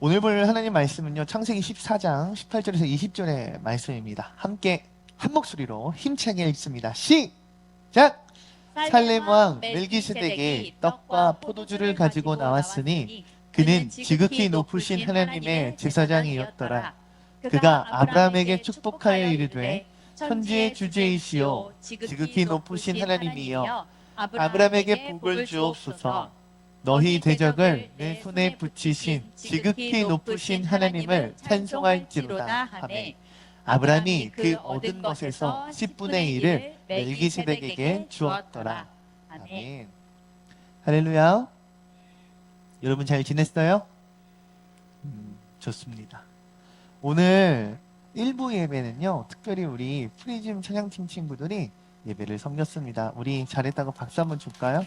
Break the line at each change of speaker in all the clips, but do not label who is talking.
오늘 볼 하나님 말씀은요, 창세기 14장 18절에서 20절의 말씀입니다. 함께 한 목소리로 힘차게 읽습니다. 시작! 살렘 왕 멜기세덱이 떡과 포도주를 가지고 나왔으니 그는 지극히 높으신 하나님의 제사장이었더라. 그가 아브라함에게 축복하여 이르되 천지의 주제이시오 지극히 높으신 하나님이여 아브라함에게 복을 주옵소서. 너희 대적을 내 손에 붙이신 지극히 높으신 하나님을 찬송할지로다 하매 아브라함이 그 얻은 것에서 10분의 1을 멜기세덱에게 주었더라. 아멘. 할렐루야. 여러분 잘 지냈어요? 좋습니다. 오늘 1부 예배는요, 특별히 우리 프리즘 찬양팀 친구들이 예배를 섬겼습니다. 우리 잘했다고 박수 한번 줄까요?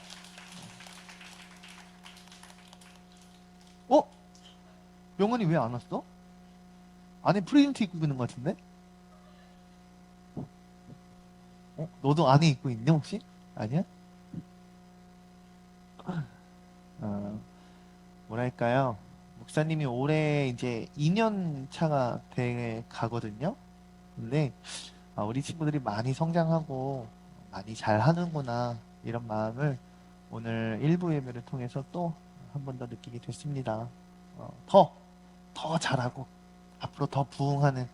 명언이 왜 안 왔어? 안에 프리즌트 입고 있는 것 같은데? 너도 안에 입고 있니 혹시? 아니야? 뭐랄까요? 목사님이 올해 이제 2년 차가 돼 가거든요. 근데 우리 친구들이 많이 성장하고 많이 잘하는구나 이런 마음을 오늘 일부 예배를 통해서 또 한 번 더 느끼게 됐습니다. 더 잘하고 앞으로 더 부흥하는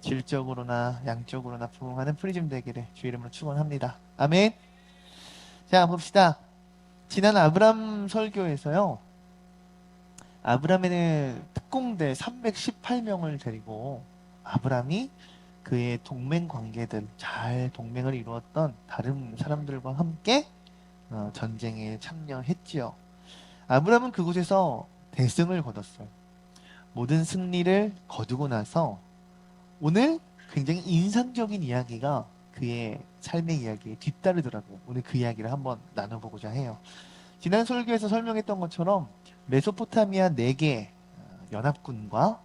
질적으로나 양적으로나 부흥하는 프리즘 되기를 주 이름으로 축원합니다. 아멘. 자, 봅시다. 지난 아브람 설교에서요, 아브람에는 특공대 318명을 데리고 아브람이 그의 동맹 관계들, 잘 동맹을 이루었던 다른 사람들과 함께 전쟁에 참여했지요. 아브람은 그곳에서 대승을 거뒀어요. 모든 승리를 거두고 나서 오늘 굉장히 인상적인 이야기가 그의 삶의 이야기에 뒤따르더라고요. 오늘 그 이야기를 한번 나눠보고자 해요. 지난 설교에서 설명했던 것처럼 메소포타미아 4개 연합군과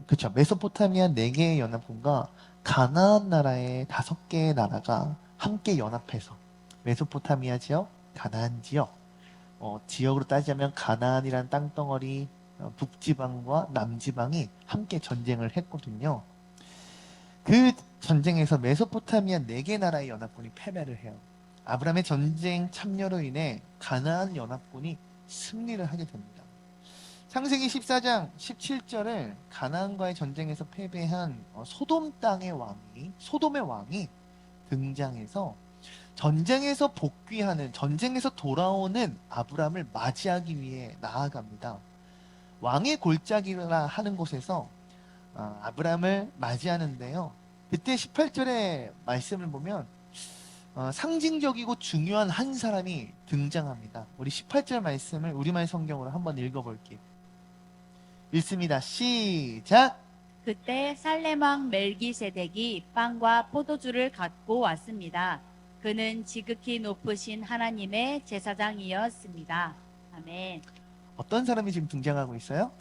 그쵸, 메소포타미아 4개의 연합군과 가나안 나라의 5개의 나라가 함께 연합해서 메소포타미아 지역, 가나안 지역, 지역으로 따지자면 가나안이란 땅덩어리, 북지방과 남지방이 함께 전쟁을 했거든요. 그 전쟁에서 메소포타미아 4개 나라의 연합군이 패배를 해요. 아브라함의 전쟁 참여로 인해 가나안 연합군이 승리를 하게 됩니다. 창세기 14장 17절을 가나안과의 전쟁에서 패배한 소돔의 왕이 등장해서 전쟁에서 복귀하는, 전쟁에서 돌아오는 아브라함을 맞이하기 위해 나아갑니다. 왕의 골짜기라 하는 곳에서 아브라함을 맞이하는데요. 그때 18절의 말씀을 보면 상징적이고 중요한 한 사람이 등장합니다. 우리 18절 말씀을 우리말 성경으로 한번 읽어볼게요. 읽습니다. 시작!
그때 살렘 왕 멜기세덱이 빵과 포도주를 갖고 왔습니다. 그는 지극히 높으신 하나님의 제사장이었습니다. 아멘.
어떤 사람이 지금 등장하고 있어요?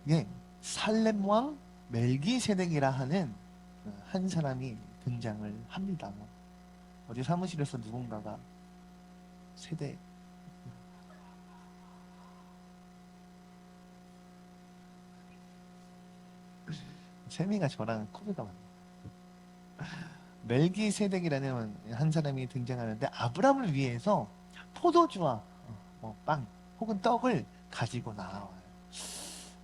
예, 살렘 왕 멜기세덱이라 하는 한 사람이 등장을 합니다. 어디 사무실에서 누군가가 세대 세미가 저랑 코드가 맞네요. 멜기세덱이라는 한 사람이 등장하는데 아브람을 위해서 포도주와 빵 혹은 떡을 가지고 나와요.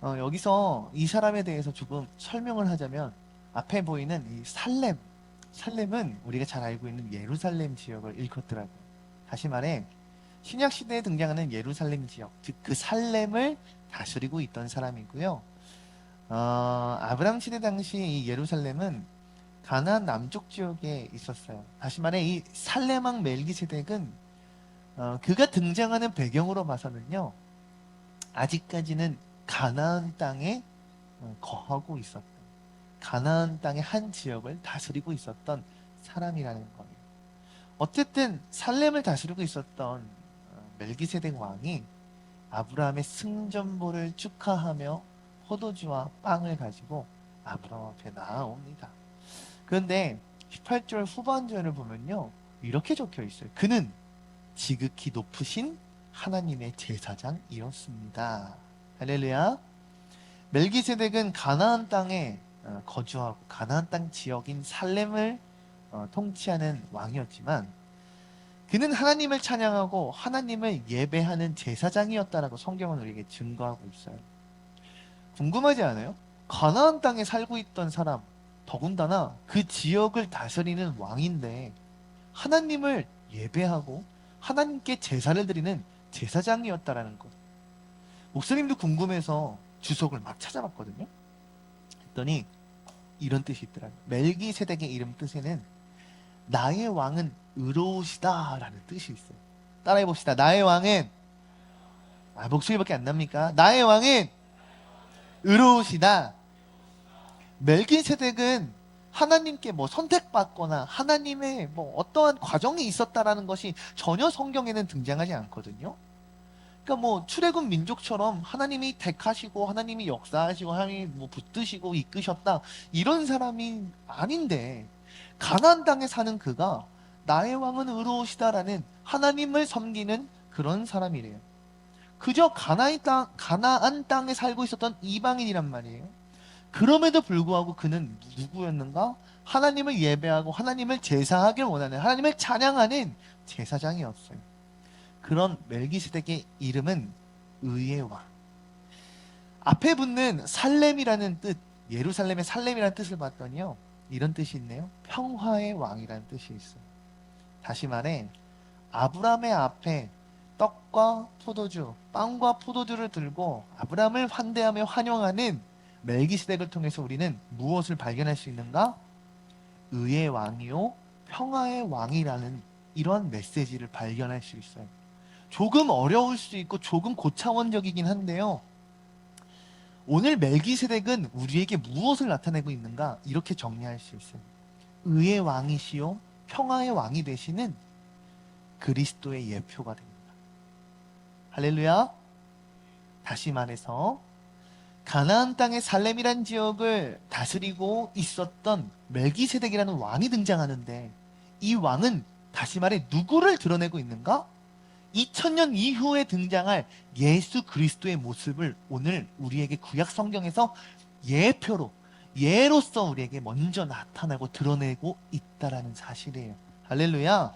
여기서 이 사람에 대해서 조금 설명을 하자면 앞에 보이는 이 살렘은 우리가 잘 알고 있는 예루살렘 지역을 일컫더라고요. 다시 말해 신약 시대에 등장하는 예루살렘 지역, 즉 그 살렘을 다스리고 있던 사람이고요. 아브람 시대 당시 이 예루살렘은 가나안 남쪽 지역에 있었어요. 다시 말해 이 살렘 왕 멜기세덱은 그가 등장하는 배경으로 봐서는요, 아직까지는 가나안 땅에 거하고 있었던, 가나안 땅의 한 지역을 다스리고 있었던 사람이라는 거예요. 어쨌든 살렘을 다스리고 있었던 멜기세덱 왕이 아브라함의 승전보를 축하하며 포도주와 빵을 가지고 아브라함 앞에 나아옵니다. 그런데 18절 후반절을 보면요, 이렇게 적혀 있어요. 그는 지극히 높으신 하나님의 제사장이었습니다. 할렐루야. 멜기세덱은 가나안 땅에 거주하고 가나안 땅 지역인 살렘을 통치하는 왕이었지만 그는 하나님을 찬양하고 하나님을 예배하는 제사장이었다라고 성경은 우리에게 증거하고 있어요. 궁금하지 않아요? 가나안 땅에 살고 있던 사람, 더군다나 그 지역을 다스리는 왕인데 하나님을 예배하고 하나님께 제사를 드리는 제사장이었다라는 것. 목사님도 궁금해서 주석을 막 찾아봤거든요. 했더니 이런 뜻이 있더라고요. 멜기세덱의 이름 뜻에는 나의 왕은 의로우시다 라는 뜻이 있어요. 따라해 봅시다. 나의 왕은, 목소리밖에 안 납니까? 나의 왕은 의로우시다. 멜기세덱은 하나님께 뭐 선택받거나 하나님의 뭐 어떠한 과정이 있었다라는 것이 전혀 성경에는 등장하지 않거든요. 그러니까 뭐 출애굽 민족처럼 하나님이 택하시고 하나님이 역사하시고 하나님이 뭐 붙드시고 이끄셨다 이런 사람이 아닌데 가나안 땅에 사는 그가 나의 왕은 의로우시다라는 하나님을 섬기는 그런 사람이래요. 그저 가나안 땅에 살고 있었던 이방인이란 말이에요. 그럼에도 불구하고 그는 누구였는가? 하나님을 예배하고 하나님을 제사하길 원하는 하나님을 찬양하는 제사장이었어요. 그런 멜기세덱의 이름은 의의 왕. 앞에 붙는 살렘이라는 뜻, 예루살렘의 살렘이라는 뜻을 봤더니요. 이런 뜻이 있네요. 평화의 왕이라는 뜻이 있어요. 다시 말해 아브라함의 앞에 떡과 포도주, 빵과 포도주를 들고 아브라함을 환대하며 환영하는 멜기세덱을 통해서 우리는 무엇을 발견할 수 있는가? 의의 왕이요 평화의 왕이라는 이런 메시지를 발견할 수 있어요. 조금 어려울 수 있고 조금 고차원적이긴 한데요. 오늘 멜기세덱은 우리에게 무엇을 나타내고 있는가? 이렇게 정리할 수 있어요. 의의 왕이시요 평화의 왕이 되시는 그리스도의 예표가 됩니다. 할렐루야. 다시 말해서 가나안 땅의 살렘이란 지역을 다스리고 있었던 멜기세덱이라는 왕이 등장하는데 이 왕은 다시 말해 누구를 드러내고 있는가? 2000년 이후에 등장할 예수 그리스도의 모습을 오늘 우리에게 구약 성경에서 예표로 예로서 우리에게 먼저 나타나고 드러내고 있다라는 사실이에요. 할렐루야.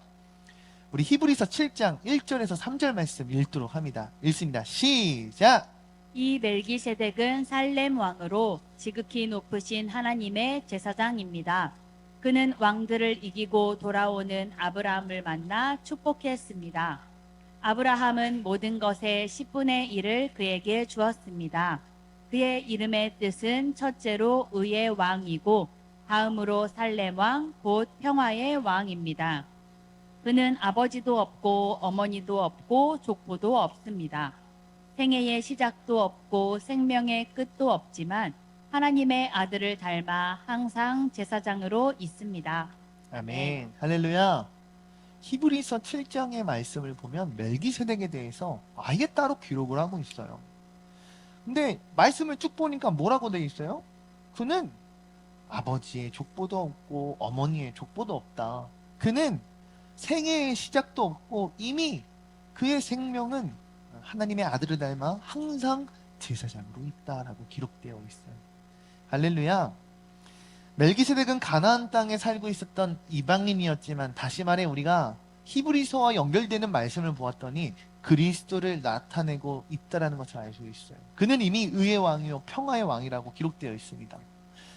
우리 히브리서 7장 1절에서 3절 말씀 읽도록 합니다. 읽습니다. 시작.
이 멜기세덱은 살렘 왕으로 지극히 높으신 하나님의 제사장입니다. 그는 왕들을 이기고 돌아오는 아브라함을 만나 축복했습니다. 아브라함은 모든 것의 10분의 1을 그에게 주었습니다. 그의 이름의 뜻은 첫째로 의의 왕이고 다음으로 살렘 왕, 곧 평화의 왕입니다. 그는 아버지도 없고 어머니도 없고 족보도 없습니다. 생애의 시작도 없고 생명의 끝도 없지만 하나님의 아들을 닮아 항상 제사장으로 있습니다.
아멘. 할렐루야. 히브리서 7장의 말씀을 보면 멜기세덱에 대해서 아예 따로 기록을 하고 있어요. 근데 말씀을 쭉 보니까 뭐라고 되어 있어요? 그는 아버지의 족보도 없고 어머니의 족보도 없다. 그는 생애의 시작도 없고 이미 그의 생명은 하나님의 아들을 닮아 항상 제사장으로 있다라고 기록되어 있어요. 할렐루야. 멜기세덱은 가나안 땅에 살고 있었던 이방인이었지만 다시 말해 우리가 히브리서와 연결되는 말씀을 보았더니 그리스도를 나타내고 있다라는 것을 알 수 있어요. 그는 이미 의의 왕이요 평화의 왕이라고 기록되어 있습니다.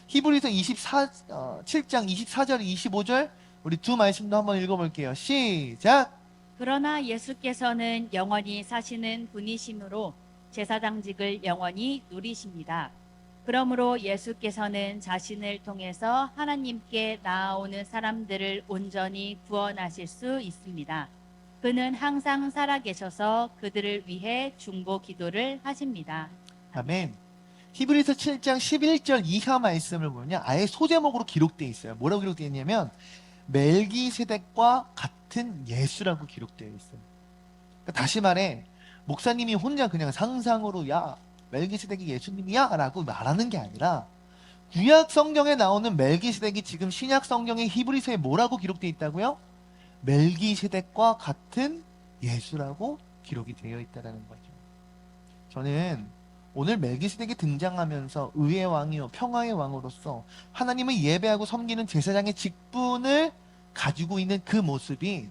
히브리서 7장 24절 25절 우리 두 말씀도 한번 읽어볼게요. 시작.
그러나 예수께서는 영원히 사시는 분이시므로 제사장직을 영원히 누리십니다. 그러므로 예수께서는 자신을 통해서 하나님께 나아오는 사람들을 온전히 구원하실 수 있습니다. 그는 항상 살아계셔서 그들을 위해 중보 기도를 하십니다.
아멘. 히브리서 7장 11절 이하 말씀을 보면 아예 소제목으로 기록되어 있어요. 뭐라고 기록되어 있냐면 멜기세덱과 같은 예수라고 기록되어 있어요. 그러니까 다시 말해 목사님이 혼자 그냥 상상으로 야 멜기세덱이 예수님이야 라고 말하는 게 아니라 구약 성경에 나오는 멜기세덱이 지금 신약 성경의 히브리서에 뭐라고 기록되어 있다고요? 멜기세덱과 같은 예수라고 기록이 되어 있다라는 거죠. 저는 오늘 멜기세덱이 등장하면서 의의 왕이요 평화의 왕으로서 하나님을 예배하고 섬기는 제사장의 직분을 가지고 있는 그 모습이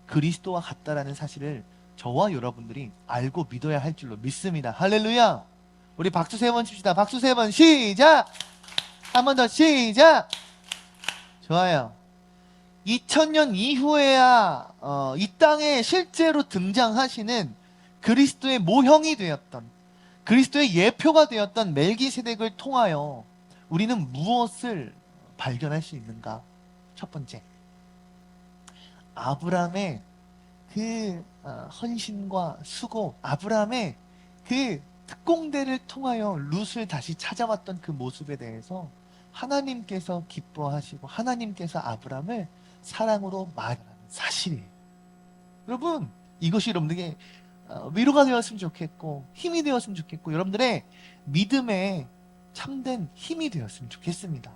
그리스도와 같다라는 사실을 저와 여러분들이 알고 믿어야 할 줄로 믿습니다. 할렐루야! 우리 박수 3번 칩시다. 박수 3번 시작! 한 번 더 시작! 좋아요. 2000년 이후에야 이 땅에 실제로 등장하시는 그리스도의 모형이 되었던 그리스도의 예표가 되었던 멜기세덱을 통하여 우리는 무엇을 발견할 수 있는가? 첫 번째, 아브라함의 그 헌신과 수고, 아브라함의 그 특공대를 통하여 룻을 다시 찾아왔던 그 모습에 대해서 하나님께서 기뻐하시고 하나님께서 아브라함을 사랑으로 말하는 사실이에요. 여러분, 이것이 여러분들에게 위로가 되었으면 좋겠고 힘이 되었으면 좋겠고 여러분들의 믿음에 참된 힘이 되었으면 좋겠습니다.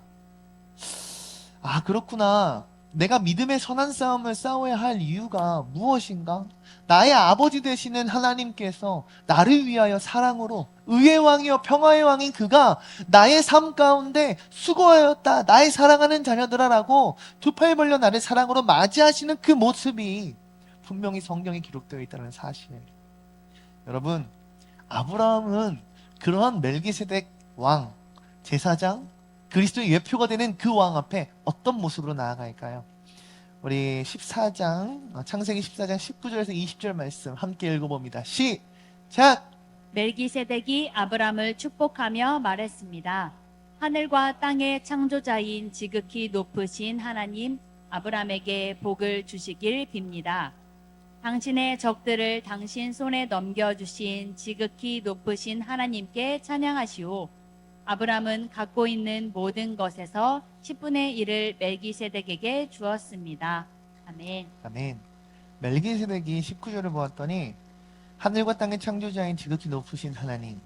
아, 그렇구나. 내가 믿음의 선한 싸움을 싸워야 할 이유가 무엇인가? 나의 아버지 되시는 하나님께서 나를 위하여 사랑으로 의의 왕이요 평화의 왕인 그가 나의 삶 가운데 수고하였다. 나의 사랑하는 자녀들아라고 두 팔 벌려 나를 사랑으로 맞이하시는 그 모습이 분명히 성경에 기록되어 있다는 사실. 여러분, 아브라함은 그러한 멜기세덱 왕, 제사장, 그리스도의 예표가 되는 그 왕 앞에 어떤 모습으로 나아갈까요? 우리 14장, 창세기 14장 19절에서 20절 말씀 함께 읽어봅니다. 시작!
멜기세덱이 아브람을 축복하며 말했습니다. 하늘과 땅의 창조자인 지극히 높으신 하나님 아브람에게 복을 주시길 빕니다. 당신의 적들을 당신 손에 넘겨주신 지극히 높으신 하나님께 찬양하시오. 아브람은 갖고 있는 모든 것에서 10분의 1을 멜기세덱에게 주었습니다. 아멘.
아멘. 멜기세덱이 19절을 보았더니 하늘과 땅의 창조자인 지극히 높으신 하나님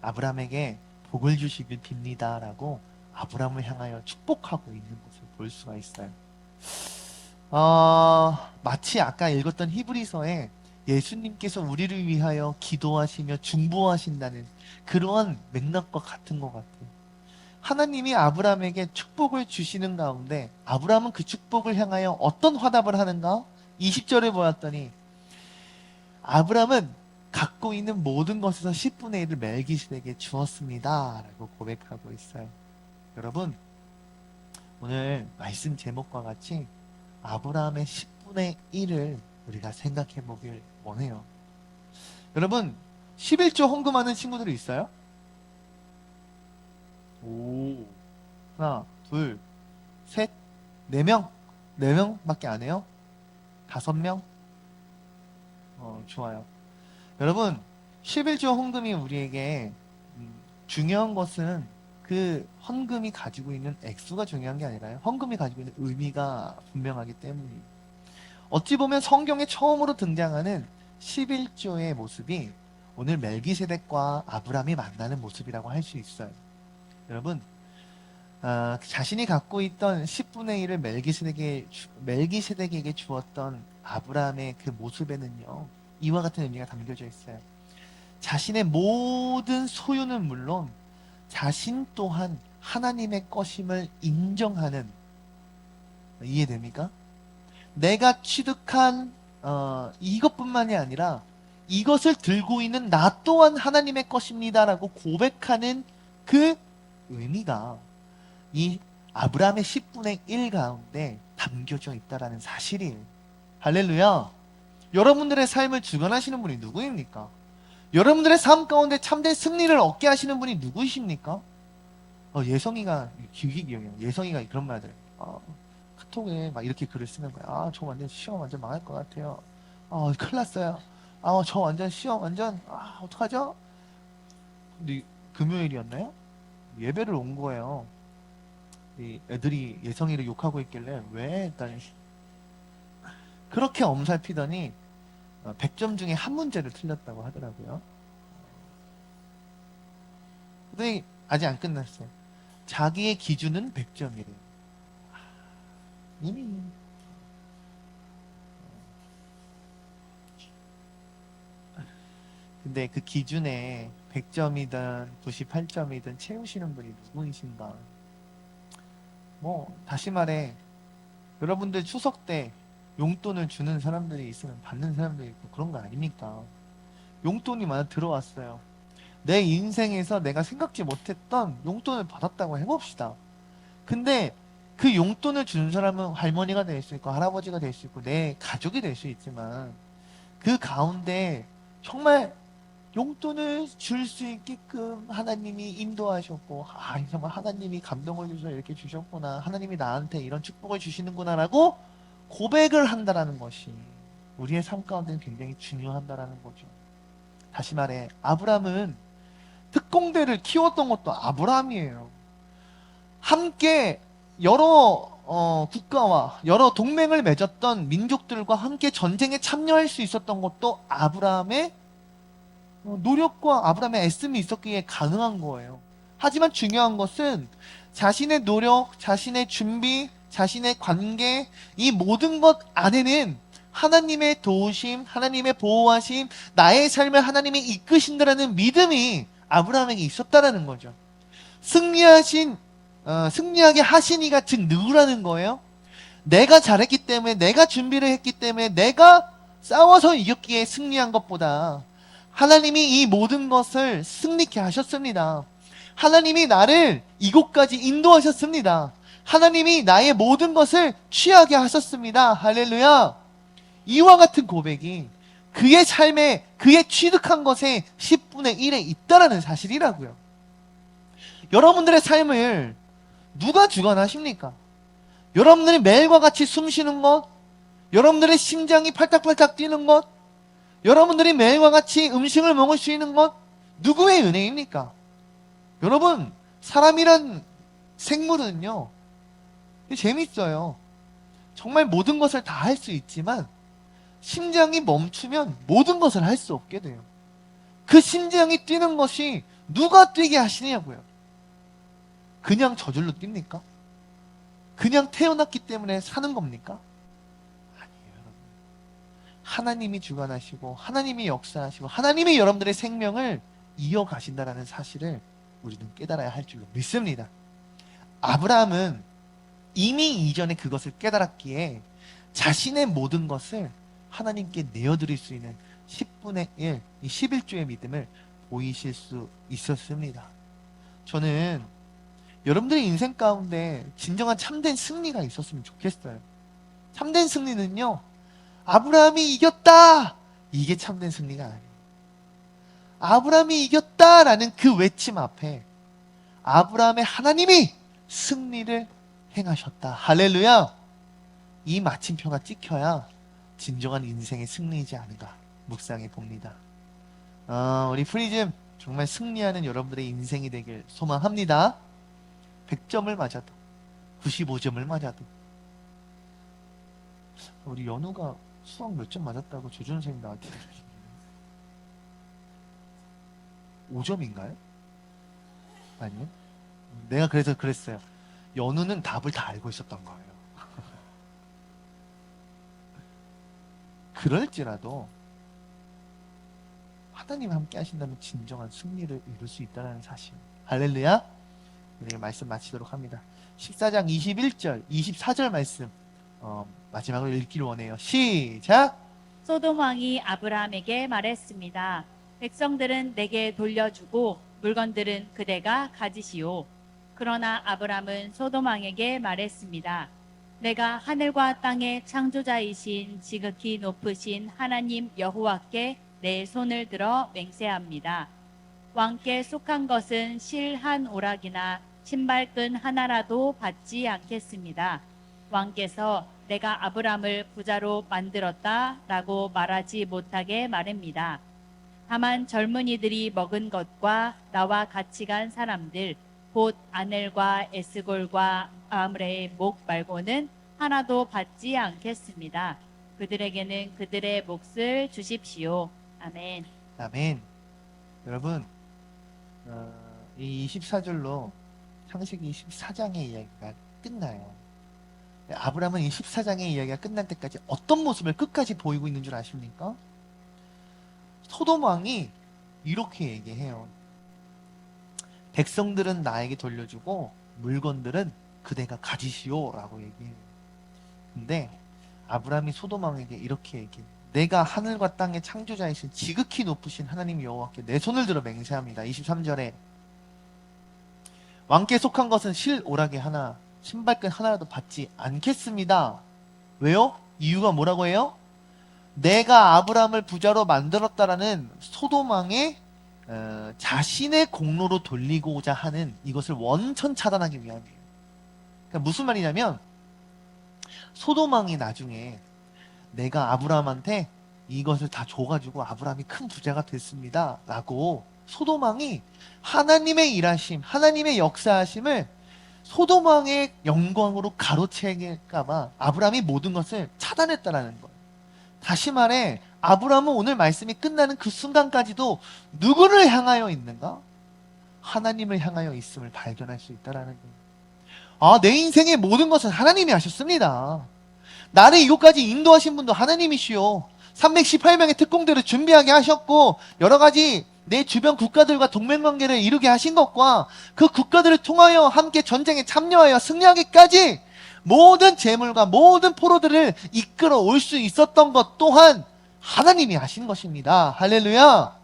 아브람에게 복을 주시길 빕니다 라고 아브람을 향하여 축복하고 있는 것을 볼 수가 있어요. 마치 아까 읽었던 히브리서에 예수님께서 우리를 위하여 기도하시며 중보하신다는 그러한 맥락과 같은 것 같아요. 하나님이 아브람에게 축복을 주시는 가운데 아브람은 그 축복을 향하여 어떤 화답을 하는가? 20절을 보았더니 아브람은 갖고 있는 모든 것에서 10분의 1을 멜기세덱에게 주었습니다 라고 고백하고 있어요. 여러분, 오늘 말씀 제목과 같이 아브라함의 10분의 1을 우리가 생각해 보길 원해요. 여러분, 11조 헌금하는 친구들이 있어요? 오, 하나, 둘, 셋, 4명? 4명밖에 안 해요? 5명? 좋아요. 여러분, 11조 헌금이 우리에게 중요한 것은 그 헌금이 가지고 있는 액수가 중요한 게 아니라요. 헌금이 가지고 있는 의미가 분명하기 때문이에요. 어찌 보면 성경에 처음으로 등장하는 11조의 모습이 오늘 멜기세덱과 아브람이 만나는 모습이라고 할 수 있어요. 여러분, 자신이 갖고 있던 10분의 1을 멜기세덱에게 주었던 아브람의 그 모습에는요, 이와 같은 의미가 담겨져 있어요. 자신의 모든 소유는 물론 자신 또한 하나님의 것임을 인정하는, 이해됩니까? 내가 취득한 이것뿐만이 아니라 이것을 들고 있는 나 또한 하나님의 것입니다라고 고백하는 그 의미가 이 아브라함의 10분의 1 가운데 담겨져 있다라는 사실이에요. 할렐루야. 여러분들의 삶을 주관하시는 분이 누구입니까? 여러분들의 삶 가운데 참된 승리를 얻게 하시는 분이 누구이십니까? 예성이가 기억이에요. 예성이가 그런 말들. 카톡에 막 이렇게 글을 쓰는 거야. 저 완전 시험 완전 망할 것 같아요. 큰일 났어요. 저 완전 시험 완전 어떡하죠? 근데 금요일이었나요? 예배를 온 거예요. 이 애들이 예성이를 욕하고 있길래 왜? 했더니 그렇게 엄살피더니 100점 중에 한 문제를 틀렸다고 하더라고요. 근데 아직 안 끝났어요. 자기의 기준은 100점이래요. 이미 근데 그 기준에 100점이든 98점이든 채우시는 분이 누구이신가? 뭐 다시 말해 여러분들 추석 때 용돈을 주는 사람들이 있으면 받는 사람들이 있고 그런 거 아닙니까? 용돈이 만약 들어왔어요. 내 인생에서 내가 생각지 못했던 용돈을 받았다고 해봅시다. 근데 그 용돈을 주는 사람은 할머니가 될 수 있고 할아버지가 될 수 있고 내 가족이 될 수 있지만 그 가운데 정말 용돈을 줄 수 있게끔 하나님이 인도하셨고 정말 하나님이 감동을 주셔서 이렇게 주셨구나, 하나님이 나한테 이런 축복을 주시는구나라고 고백을 한다라는 것이 우리의 삶 가운데는 굉장히 중요한다라는 거죠. 다시 말해 아브라함은 특공대를 키웠던 것도 아브라함이에요. 함께 여러 국가와 여러 동맹을 맺었던 민족들과 함께 전쟁에 참여할 수 있었던 것도 아브라함의 노력과 아브라함의 애씀이 있었기에 가능한 거예요. 하지만 중요한 것은 자신의 노력, 자신의 준비, 자신의 관계, 이 모든 것 안에는 하나님의 도우심, 하나님의 보호하심, 나의 삶을 하나님이 이끄신다라는 믿음이 아브라함에게 있었다라는 거죠. 승리하게 하신 이가 즉 누구라는 거예요? 내가 잘했기 때문에, 내가 준비를 했기 때문에, 내가 싸워서 이겼기에 승리한 것보다 하나님이 이 모든 것을 승리케 하셨습니다. 하나님이 나를 이곳까지 인도하셨습니다. 하나님이 나의 모든 것을 취하게 하셨습니다. 할렐루야. 이와 같은 고백이 그의 삶에, 그의 취득한 것에 10분의 1에 있다라는 사실이라고요. 여러분들의 삶을 누가 주관하십니까? 여러분들이 매일과 같이 숨 쉬는 것, 여러분들의 심장이 팔딱팔딱 뛰는 것, 여러분들이 매일과 같이 음식을 먹을 수 있는 것, 누구의 은혜입니까? 여러분, 사람이란 생물은요, 재밌어요. 정말 모든 것을 다 할 수 있지만, 심장이 멈추면 모든 것을 할 수 없게 돼요. 그 심장이 뛰는 것이 누가 뛰게 하시냐고요. 그냥 저절로 뜁니까? 그냥 태어났기 때문에 사는 겁니까? 아니에요, 여러분. 하나님이 주관하시고 하나님이 역사하시고 하나님이 여러분들의 생명을 이어가신다라는 사실을 우리는 깨달아야 할 줄로 믿습니다. 아브라함은 이미 이전에 그것을 깨달았기에 자신의 모든 것을 하나님께 내어드릴 수 있는 10분의 1, 이 11조의 믿음을 보이실 수 있었습니다. 저는 여러분들의 인생 가운데 진정한 참된 승리가 있었으면 좋겠어요. 참된 승리는요, 아브라함이 이겼다! 이게 참된 승리가 아니에요. 아브라함이 이겼다라는 그 외침 앞에 아브라함의 하나님이 승리를 행하셨다. 할렐루야! 이 마침표가 찍혀야 진정한 인생의 승리이지 않은가 묵상해 봅니다. 우리 프리즘 정말 승리하는 여러분들의 인생이 되길 소망합니다. 100점을 맞아도 95점을 맞아도 우리 연우가 수학 몇 점 맞았다고 조준 선생님 나한테 5점인가요? 아니요. 내가 그래서 그랬어요. 연우는 답을 다 알고 있었던 거예요. 그럴지라도 하나님 함께 하신다면 진정한 승리를 이룰 수 있다는 사실. 할렐루야. 우리 말씀 마치도록 합니다. 14장 21절, 24절 말씀 마지막으로 읽기를 원해요. 시작!
소돔 왕이 아브라함에게 말했습니다. 백성들은 내게 돌려주고 물건들은 그대가 가지시오. 그러나 아브라함은 소돔 왕에게 말했습니다. 내가 하늘과 땅의 창조자이신 지극히 높으신 하나님 여호와께 내 손을 들어 맹세합니다. 왕께 속한 것은 실 한 오락이나 신발끈 하나라도 받지 않겠습니다. 왕께서 내가 아브람을 부자로 만들었다라고 말하지 못하게 말입니다. 다만 젊은이들이 먹은 것과 나와 같이 간 사람들, 곧 아넬과 에스골과 아므레의 목 말고는 하나도 받지 않겠습니다. 그들에게는 그들의 몫을 주십시오. 아멘.
아멘. 여러분, 이 24절로 창세기 24장의 이야기가 끝나요. 아브라함은 이 14장의 이야기가 끝날 때까지 어떤 모습을 끝까지 보이고 있는 줄 아십니까? 소돔 왕이 이렇게 얘기해요. 백성들은 나에게 돌려주고 물건들은 그대가 가지시오 라고 얘기해요. 근데 아브라함이 소돔 왕에게 이렇게 얘기해요. 내가 하늘과 땅의 창조자이신 지극히 높으신 하나님 여호와께 내 손을 들어 맹세합니다. 23절에 왕께 속한 것은 실 오라게 하나 신발끈 하나라도 받지 않겠습니다. 왜요? 이유가 뭐라고 해요? 내가 아브라함을 부자로 만들었다라는 소돔 왕의 자신의 공로로 돌리고자 하는 이것을 원천 차단하기 위함이에요. 그러니까 무슨 말이냐면 소돔 왕이 나중에 내가 아브라함한테 이것을 다 줘가지고 아브라함이 큰 부자가 됐습니다 라고 소돔 왕이 하나님의 일하심, 하나님의 역사하심을 소돔 왕의 영광으로 가로채길까봐 아브라함이 모든 것을 차단했다라는 거예요. 다시 말해 아브라함은 오늘 말씀이 끝나는 그 순간까지도 누구를 향하여 있는가? 하나님을 향하여 있음을 발견할 수 있다라는 거예요. 아, 내 인생의 모든 것은 하나님이 하셨습니다. 나를 이곳까지 인도하신 분도 하나님이시오. 318명의 특공대를 준비하게 하셨고 여러 가지 내 주변 국가들과 동맹관계를 이루게 하신 것과 그 국가들을 통하여 함께 전쟁에 참여하여 승리하기까지 모든 재물과 모든 포로들을 이끌어 올 수 있었던 것 또한 하나님이 하신 것입니다. 할렐루야.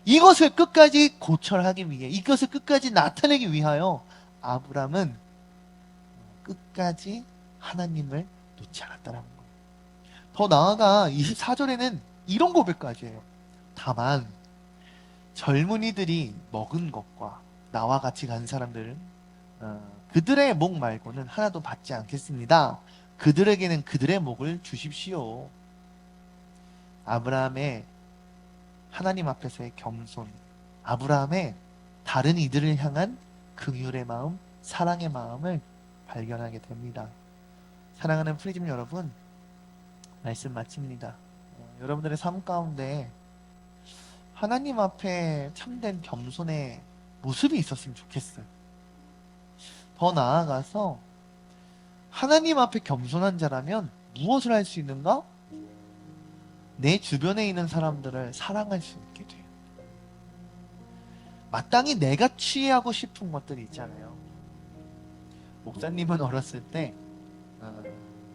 이것을 끝까지 고철하기 위해, 이것을 끝까지 나타내기 위하여 아브람은 끝까지 하나님을 놓지 않았다는 거예요. 더 나아가 24절에는 이런 고백까지 해요. 다만 젊은이들이 먹은 것과 나와 같이 간 사람들은 그들의 목 말고는 하나도 받지 않겠습니다. 그들에게는 그들의 목을 주십시오. 아브라함의 하나님 앞에서의 겸손, 아브라함의 다른 이들을 향한 긍휼의 마음, 사랑의 마음을 발견하게 됩니다. 사랑하는 프리즘 여러분, 말씀 마칩니다. 여러분들의 삶 가운데 하나님 앞에 참된 겸손의 모습이 있었으면 좋겠어요. 더 나아가서 하나님 앞에 겸손한 자라면 무엇을 할 수 있는가? 내 주변에 있는 사람들을 사랑할 수 있게 돼요. 마땅히 내가 취하고 싶은 것들이 있잖아요. 목사님은 어렸을 때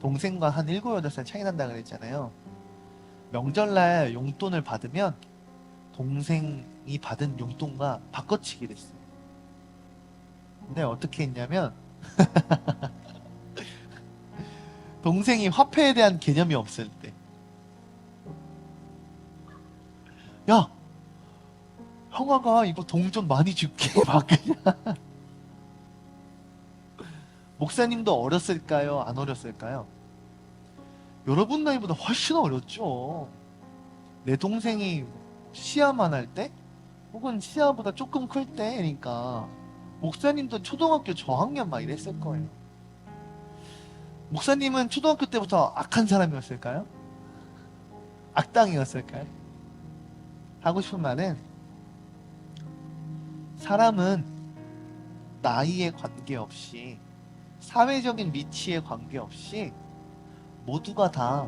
동생과 한 7, 8살 차이 난다 그랬잖아요. 명절날 용돈을 받으면 동생이 받은 용돈과 바꿔치기를 했어요. 근데 어떻게 했냐면 동생이 화폐에 대한 개념이 없을 때 야, 형아가 이거 동전 많이 줄게 막 그냥. 목사님도 어렸을까요? 안 어렸을까요? 여러분 나이보다 훨씬 어렸죠. 내 동생이 시야만 할 때 혹은 시야보다 조금 클 때니까 목사님도 초등학교 저학년 막 이랬을 거예요. 목사님은 초등학교 때부터 악한 사람이었을까요? 악당이었을까요? 하고 싶은 말은 사람은 나이에 관계없이 사회적인 위치에 관계없이 모두가 다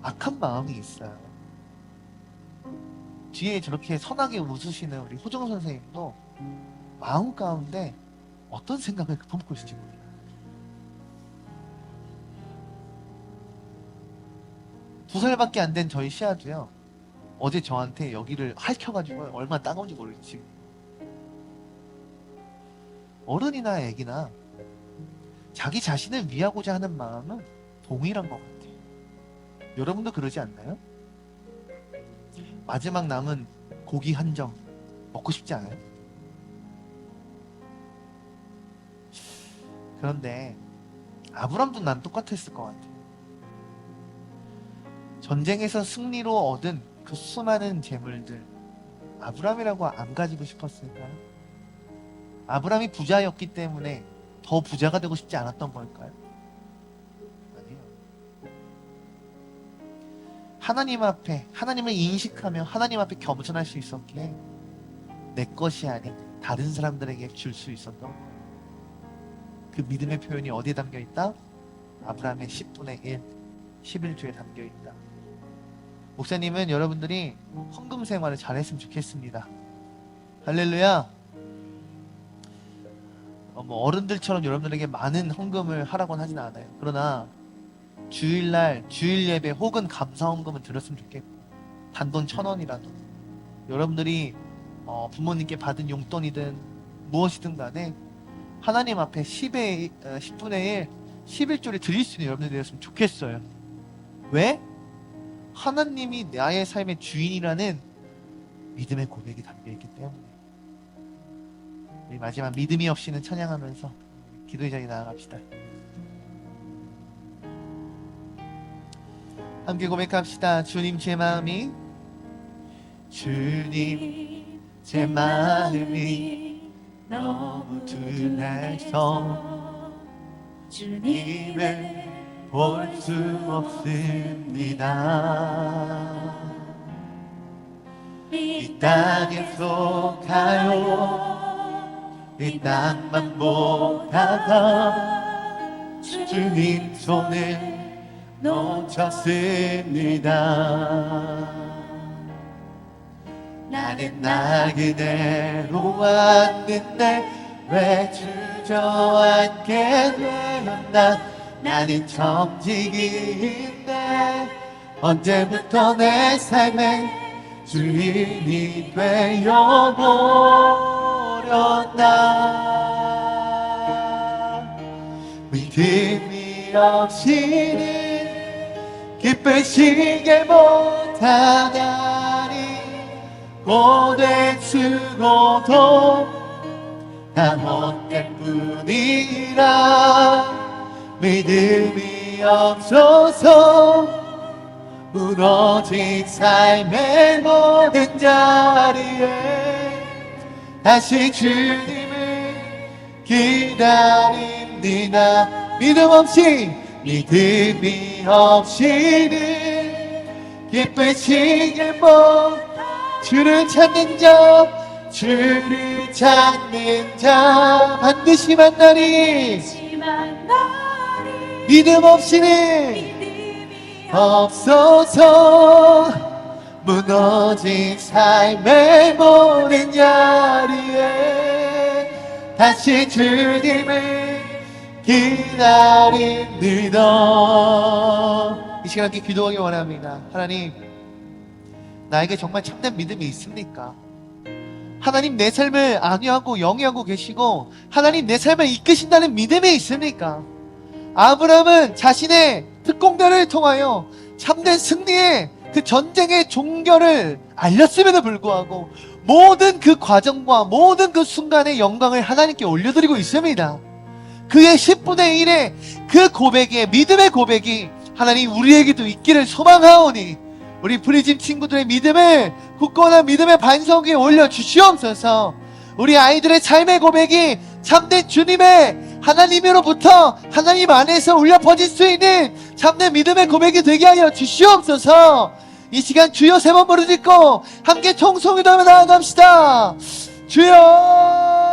악한 마음이 있어요. 뒤에 저렇게 선하게 웃으시는 우리 호정 선생님도 마음 가운데 어떤 생각을 품고 있을지 모르겠어요. 두 살밖에 안 된 저희 시아도요. 어제 저한테 여기를 핥혀가지고 얼마나 따가운지 모르겠지. 어른이나 애기나 자기 자신을 위하고자 하는 마음은 동일한 것 같아요. 여러분도 그러지 않나요? 마지막 남은 고기 한 점 먹고 싶지 않아요? 그런데 아브람도 난 똑같았을 것 같아요. 전쟁에서 승리로 얻은 그 수많은 재물들 아브람이라고 안 가지고 싶었을까요? 아브람이 부자였기 때문에 더 부자가 되고 싶지 않았던 걸까요? 아니에요. 하나님 앞에 하나님을 인식하며 하나님 앞에 겸손할 수 있었기에 내 것이 아닌 다른 사람들에게 줄 수 있었던 거예요. 그 믿음의 표현이 어디에 담겨 있다? 아브라함의 10분의 1, 11조에 담겨 있다. 목사님은 여러분들이 헌금 생활을 잘했으면 좋겠습니다. 할렐루야. 뭐 어른들처럼 여러분들에게 많은 헌금을 하라고는 하진 않아요. 그러나 주일날 주일 예배 혹은 감사 헌금은 드렸으면 좋겠고, 단돈 1,000원이라도 여러분들이 부모님께 받은 용돈이든 무엇이든 간에 하나님 앞에 10분의 1, 11조를 드릴 수 있는 여러분들이 되었으면 좋겠어요. 왜? 하나님이 나의 삶의 주인이라는 믿음의 고백이 담겨있기 때문에. 우리 마지막 믿음이 없이는 찬양하면서 기도의 자리에 나아갑시다. 함께 고백합시다. 주님 제 마음이, 주님 제 마음이 너무 둔해서 주님을 볼 수 없습니다. 이 땅에 속하여 이 땅만 보다가 주님 손을 놓쳤습니다. 나는 나 그대로 왔는데 왜 주저앉게 되었나. 나는 청지기인데 언제부터 내 삶의 주인이 되어버렸나. 믿음이 없이는 기쁘시게 못하다니. 고된 수고도 다 못된 뿐이라. 믿음이 없어서 무너진 삶의 모든 자리에 다시 주님을 기다립니다. 믿음이 없이는 기쁘시게 못. 주를 찾는 자 반드시 만나리. 믿음 없이는 없어서 무너진 삶의 모든 자리에 다시 주님을 기다립니다. 이 시간 함께 기도하기 원합니다. 하나님, 나에게 정말 참된 믿음이 있습니까? 하나님, 내 삶을 안위하고 영위하고 계시고 하나님 내 삶을 이끄신다는 믿음이 있습니까? 아브라함은 자신의 특공대를 통하여 참된 승리의 그 전쟁의 종결을 알렸음에도 불구하고 모든 그 과정과 모든 그 순간의 영광을 하나님께 올려드리고 있습니다. 그의 10분의 1의 그 고백의 믿음의 고백이 하나님 우리에게도 있기를 소망하오니 우리 프리즘 친구들의 믿음을 굳건한 믿음의 반석 위에 올려주시옵소서. 우리 아이들의 삶의 고백이 참된 주님의 하나님으로부터 하나님 안에서 울려 퍼질 수 있는 참된 믿음의 고백이 되게 하여 주시옵소서. 이 시간 주여 3번 부르짖고 함께 통성기도하며 나아갑시다. 주여.